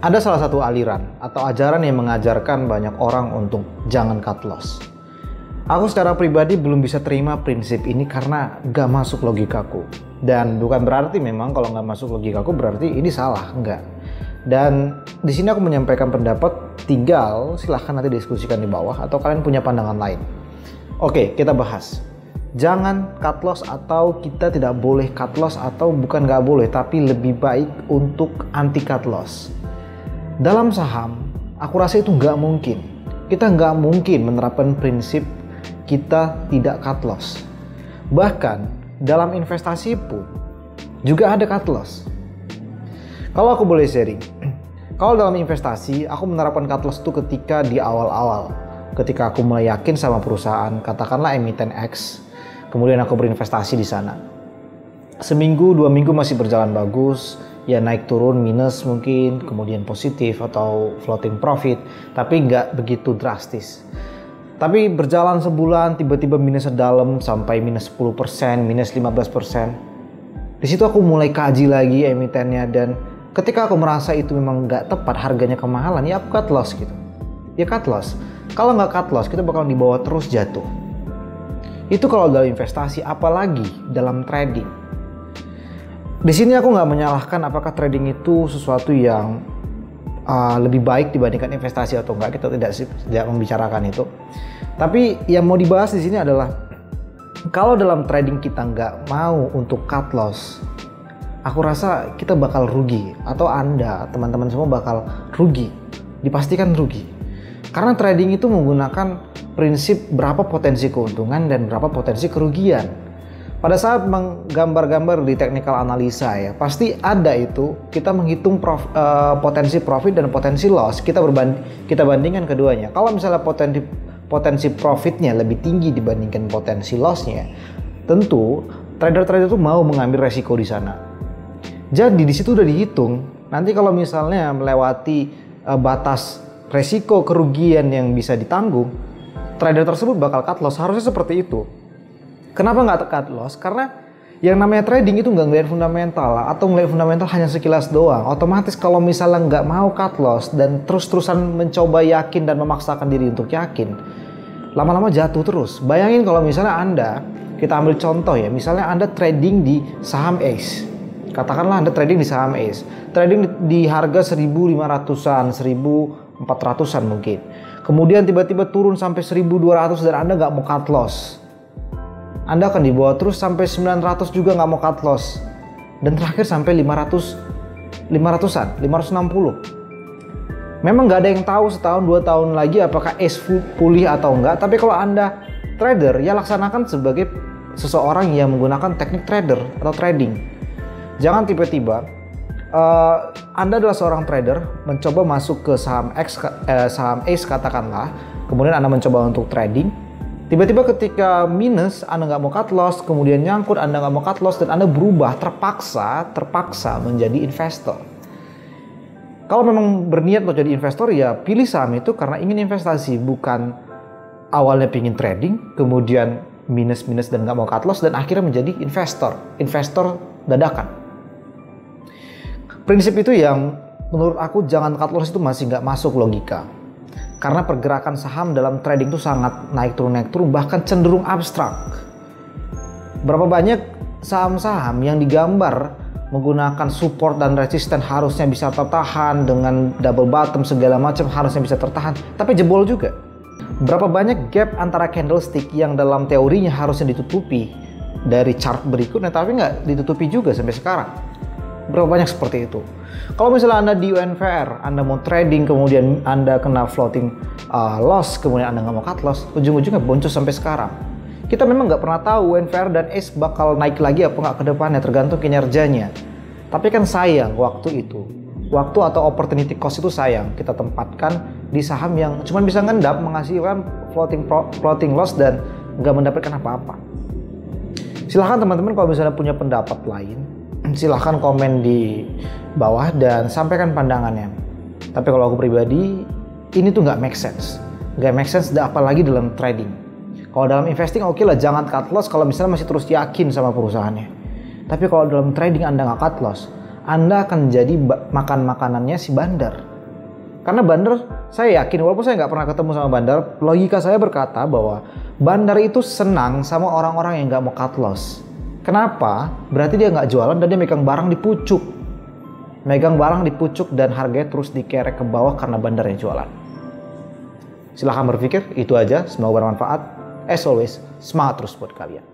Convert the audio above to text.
Ada salah satu aliran atau ajaran yang mengajarkan banyak orang untuk jangan cut loss. Aku secara pribadi belum bisa terima prinsip ini karena gak masuk logikaku. Dan bukan berarti memang kalau gak masuk logikaku berarti ini salah, enggak. Dan di sini aku menyampaikan pendapat, tinggal silahkan nanti diskusikan di bawah atau kalian punya pandangan lain. Oke, kita bahas. Jangan cut loss atau kita tidak boleh cut loss atau bukan gak boleh tapi lebih baik untuk anti cut loss. Dalam saham, aku rasa itu nggak mungkin. Kita nggak mungkin menerapkan prinsip kita tidak cut loss. Bahkan dalam investasi pun juga ada cut loss. Kalau aku boleh sharing, kalau dalam investasi aku menerapkan cut loss itu ketika di awal-awal. Ketika aku mulai yakin sama perusahaan, katakanlah emiten X, kemudian aku berinvestasi di sana. Seminggu, 2 minggu masih berjalan bagus. Ya naik turun minus mungkin, kemudian positif atau floating profit, tapi nggak begitu drastis. Tapi berjalan sebulan tiba-tiba minus sedalam sampai minus 10%, minus 15%. Di situ aku mulai kaji lagi emitennya dan ketika aku merasa itu memang nggak tepat, harganya kemahalan, ya aku cut loss gitu. Ya cut loss. Kalau nggak cut loss kita bakal dibawa terus jatuh. Itu kalau dalam investasi, apalagi dalam trading. Di sini aku nggak menyalahkan apakah trading itu sesuatu yang lebih baik dibandingkan investasi atau enggak. Kita tidak membicarakan itu. Tapi yang mau dibahas di sini adalah kalau dalam trading kita nggak mau untuk cut loss, aku rasa kita bakal rugi atau Anda teman-teman semua bakal rugi, dipastikan rugi. Karena trading itu menggunakan prinsip berapa potensi keuntungan dan berapa potensi kerugian. Pada saat menggambar-gambar di technical analisa ya, pasti ada itu kita menghitung potensi profit dan potensi loss. Kita bandingkan keduanya. Kalau misalnya potensi profitnya lebih tinggi dibandingkan potensi lossnya, tentu trader-trader itu mau mengambil resiko di sana. Jadi di situ udah dihitung. Nanti kalau misalnya melewati batas resiko kerugian yang bisa ditanggung, trader tersebut bakal cut loss. Harusnya seperti itu. Kenapa nggak cut loss? Karena yang namanya trading itu nggak ngeliat fundamental atau ngeliat fundamental hanya sekilas doang. Otomatis kalau misalnya nggak mau cut loss dan terus-terusan mencoba yakin dan memaksakan diri untuk yakin, lama-lama jatuh terus. Bayangin kalau misalnya Anda, kita ambil contoh ya, misalnya Anda trading di saham ACE. Katakanlah Anda trading di saham ACE. Trading di harga 1.500-an, 1.400-an mungkin. Kemudian tiba-tiba turun sampai 1.200 dan Anda nggak mau cut loss. Anda akan dibawa terus sampai 900 juga nggak mau cut loss. Dan terakhir sampai 500-an, 560. Memang nggak ada yang tahu setahun 2 tahun lagi apakah ACE pulih atau enggak. Tapi kalau Anda trader, ya laksanakan sebagai seseorang yang menggunakan teknik trader atau trading. Jangan tiba-tiba Anda adalah seorang trader mencoba masuk ke saham ACE katakanlah. Kemudian Anda mencoba untuk trading. Tiba-tiba ketika minus, Anda nggak mau cut loss, kemudian nyangkut, Anda nggak mau cut loss, dan Anda berubah terpaksa menjadi investor. Kalau memang berniat untuk jadi investor, ya pilih saham itu karena ingin investasi, bukan awalnya ingin trading, kemudian minus dan nggak mau cut loss, dan akhirnya menjadi investor dadakan. Prinsip itu yang menurut aku jangan cut loss itu masih nggak masuk logika. Karena pergerakan saham dalam trading itu sangat naik turun, bahkan cenderung abstrak. Berapa banyak saham-saham yang digambar menggunakan support dan resisten harusnya bisa tertahan dengan double bottom segala macam harusnya bisa tertahan, tapi jebol juga. Berapa banyak gap antara candlestick yang dalam teorinya harusnya ditutupi dari chart berikutnya, tapi nggak ditutupi juga sampai sekarang. Berapa banyak seperti itu. Kalau misalnya Anda di UNVR, Anda mau trading, kemudian Anda kena floating loss, kemudian Anda nggak mau cut loss, ujung-ujungnya boncos sampai sekarang. Kita memang nggak pernah tahu UNVR dan ACE bakal naik lagi apa nggak ke depannya, tergantung kinerjanya. Tapi kan sayang waktu itu. Waktu atau opportunity cost itu sayang. Kita tempatkan di saham yang cuma bisa ngendap, menghasilkan floating loss dan nggak mendapatkan apa-apa. Silahkan teman-teman kalau misalnya punya pendapat lain, silahkan komen di bawah dan sampaikan pandangannya. Tapi kalau aku pribadi, ini tuh nggak make sense. Nggak make sense, apalagi dalam trading. Kalau dalam investing oke lah, jangan cut loss kalau misalnya masih terus yakin sama perusahaannya. Tapi kalau dalam trading Anda nggak cut loss, Anda akan jadi makan makanannya si bandar. Karena bandar, saya yakin walaupun saya nggak pernah ketemu sama bandar, logika saya berkata bahwa bandar itu senang sama orang-orang yang nggak mau cut loss. Kenapa? Berarti dia nggak jualan dan dia megang barang di pucuk. Megang barang di pucuk dan harganya terus dikerek ke bawah karena bandarnya jualan. Silahkan berpikir, itu aja. Semoga bermanfaat. As always, semangat terus buat kalian.